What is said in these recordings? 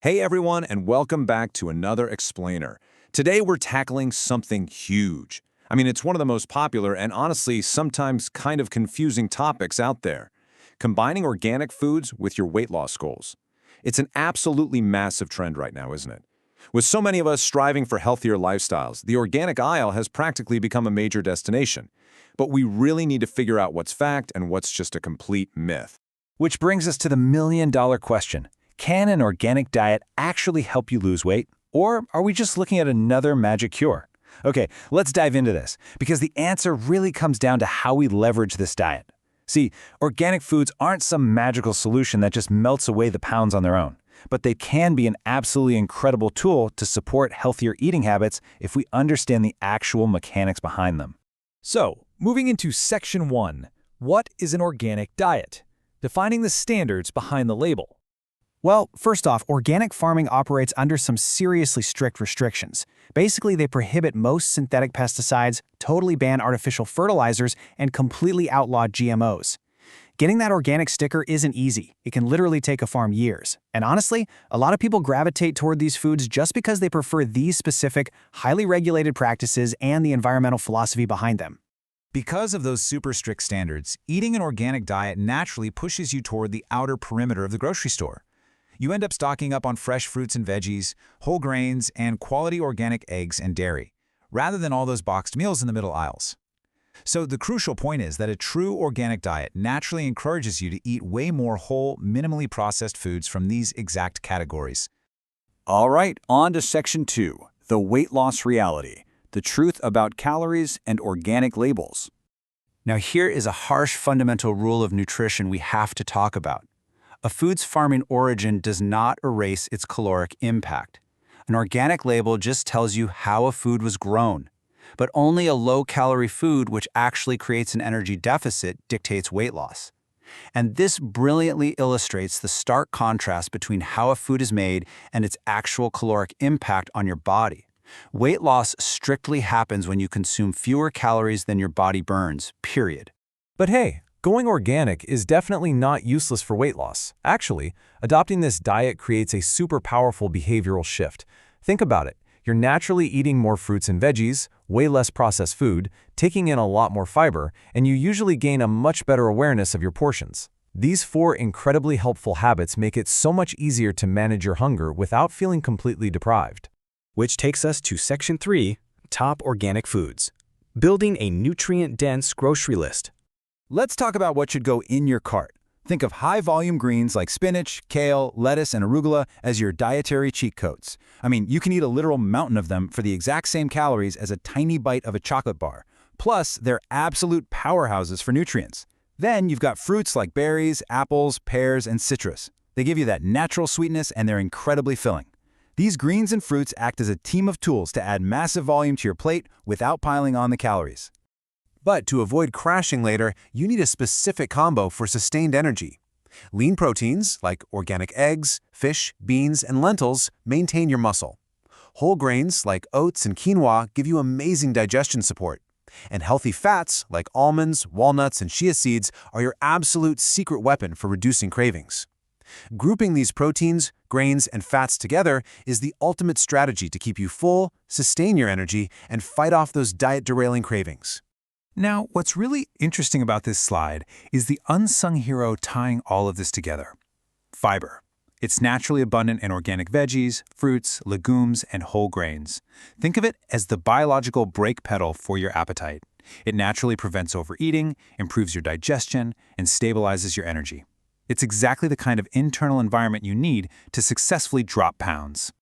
Hey everyone, and welcome back to another explainer. Today we're tackling something huge. It's one of the most popular and honestly sometimes kind of confusing topics out there. Combining organic foods with your weight loss goals. It's an absolutely massive trend right now, isn't it? With so many of us striving for healthier lifestyles, the organic aisle has practically become a major destination. But we really need to figure out what's fact and what's just a complete myth. Which brings us to the million-dollar question. Can an organic diet actually help you lose weight? Or are we just looking at another magic cure? Okay, let's dive into this, because the answer really comes down to how we leverage this diet. See, organic foods aren't some magical solution that just melts away the pounds on their own, but they can be an absolutely incredible tool to support healthier eating habits if we understand the actual mechanics behind them. So, moving into Section 1, what is an organic diet? Defining the standards behind the label. Well, first off, organic farming operates under some seriously strict restrictions. Basically, they prohibit most synthetic pesticides, totally ban artificial fertilizers, and completely outlaw GMOs. Getting that organic sticker isn't easy. It can literally take a farm years. And honestly, a lot of people gravitate toward these foods just because they prefer these specific, highly regulated practices and the environmental philosophy behind them. Because of those super strict standards, eating an organic diet naturally pushes you toward the outer perimeter of the grocery store. You end up stocking up on fresh fruits and veggies, whole grains, and quality organic eggs and dairy, rather than all those boxed meals in the middle aisles. So the crucial point is that a true organic diet naturally encourages you to eat way more whole, minimally processed foods from these exact categories. All right, on to Section 2, the weight loss reality, the truth about calories and organic labels. Now here is a harsh fundamental rule of nutrition we have to talk about. A food's farming origin does not erase its caloric impact. An organic label just tells you how a food was grown. But only a low-calorie food which actually creates an energy deficit dictates weight loss. And this brilliantly illustrates the stark contrast between how a food is made and its actual caloric impact on your body. Weight loss strictly happens when you consume fewer calories than your body burns, period. But hey, going organic is definitely not useless for weight loss. Actually, adopting this diet creates a super powerful behavioral shift. Think about it. You're naturally eating more fruits and veggies, way less processed food, taking in a lot more fiber, and you usually gain a much better awareness of your portions. These 4 incredibly helpful habits make it so much easier to manage your hunger without feeling completely deprived. Which takes us to Section 3, Top Organic Foods. Building a nutrient-dense grocery list. Let's talk about what should go in your cart. Think of high-volume greens like spinach, kale, lettuce, and arugula as your dietary cheat codes. You can eat a literal mountain of them for the exact same calories as a tiny bite of a chocolate bar. Plus, they're absolute powerhouses for nutrients. Then you've got fruits like berries, apples, pears, and citrus. They give you that natural sweetness and they're incredibly filling. These greens and fruits act as a team of tools to add massive volume to your plate without piling on the calories. But to avoid crashing later, you need a specific combo for sustained energy. Lean proteins, like organic eggs, fish, beans, and lentils, maintain your muscle. Whole grains, like oats and quinoa, give you amazing digestion support. And healthy fats, like almonds, walnuts, and chia seeds, are your absolute secret weapon for reducing cravings. Grouping these proteins, grains, and fats together is the ultimate strategy to keep you full, sustain your energy, and fight off those diet-derailing cravings. Now, what's really interesting about this slide is the unsung hero tying all of this together. Fiber. It's naturally abundant in organic veggies, fruits, legumes, and whole grains. Think of it as the biological brake pedal for your appetite. It naturally prevents overeating, improves your digestion, and stabilizes your energy. It's exactly the kind of internal environment you need to successfully drop pounds.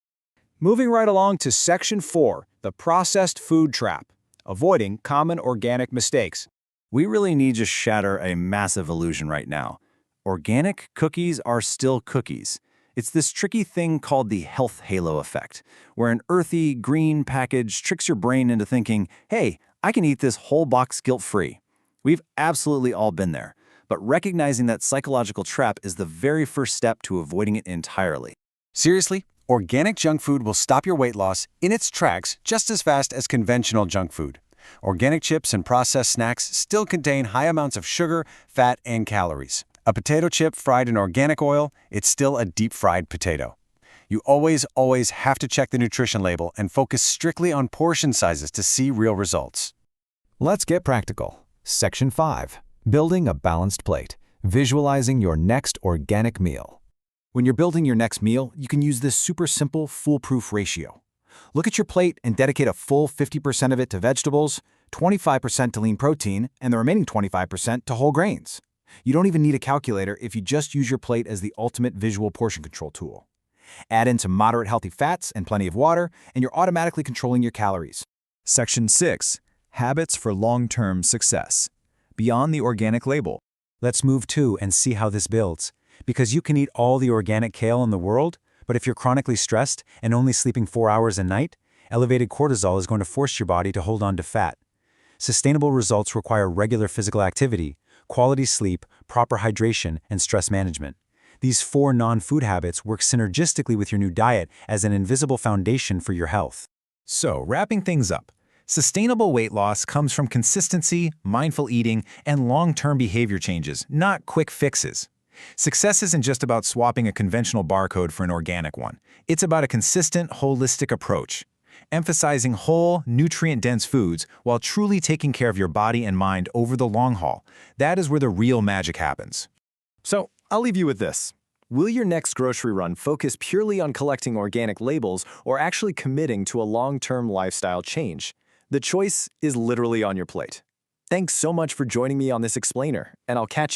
Moving right along to Section 4, the processed food trap. Avoiding common organic mistakes. We really need to shatter a massive illusion right now. Organic cookies are still cookies. It's this tricky thing called the health halo effect, where an earthy, green package tricks your brain into thinking, hey, I can eat this whole box guilt-free. We've absolutely all been there, but recognizing that psychological trap is the very first step to avoiding it entirely. Seriously? Organic junk food will stop your weight loss in its tracks just as fast as conventional junk food. Organic chips and processed snacks still contain high amounts of sugar, fat, and calories. A potato chip fried in organic oil, it's still a deep-fried potato. You always have to check the nutrition label and focus strictly on portion sizes to see real results. Let's get practical. Section 5. Building a balanced plate. Visualizing your next organic meal. When you're building your next meal, you can use this super simple, foolproof ratio. Look at your plate and dedicate a full 50% of it to vegetables, 25% to lean protein, and the remaining 25% to whole grains. You don't even need a calculator if you just use your plate as the ultimate visual portion control tool. Add in some moderate healthy fats and plenty of water, and you're automatically controlling your calories. Section 6. Habits for long-term success. Beyond the organic label. Let's move to and see how this builds. Because you can eat all the organic kale in the world, but if you're chronically stressed and only sleeping 4 hours a night, elevated cortisol is going to force your body to hold on to fat. Sustainable results require regular physical activity, quality sleep, proper hydration, and stress management. These 4 non-food habits work synergistically with your new diet as an invisible foundation for your health. So, wrapping things up, sustainable weight loss comes from consistency, mindful eating, and long-term behavior changes, not quick fixes. Success isn't just about swapping a conventional barcode for an organic one. It's about a consistent, holistic approach, emphasizing whole, nutrient-dense foods while truly taking care of your body and mind over the long haul. That is where the real magic happens. So, I'll leave you with this. Will your next grocery run focus purely on collecting organic labels or actually committing to a long-term lifestyle change? The choice is literally on your plate. Thanks so much for joining me on this explainer, and I'll catch you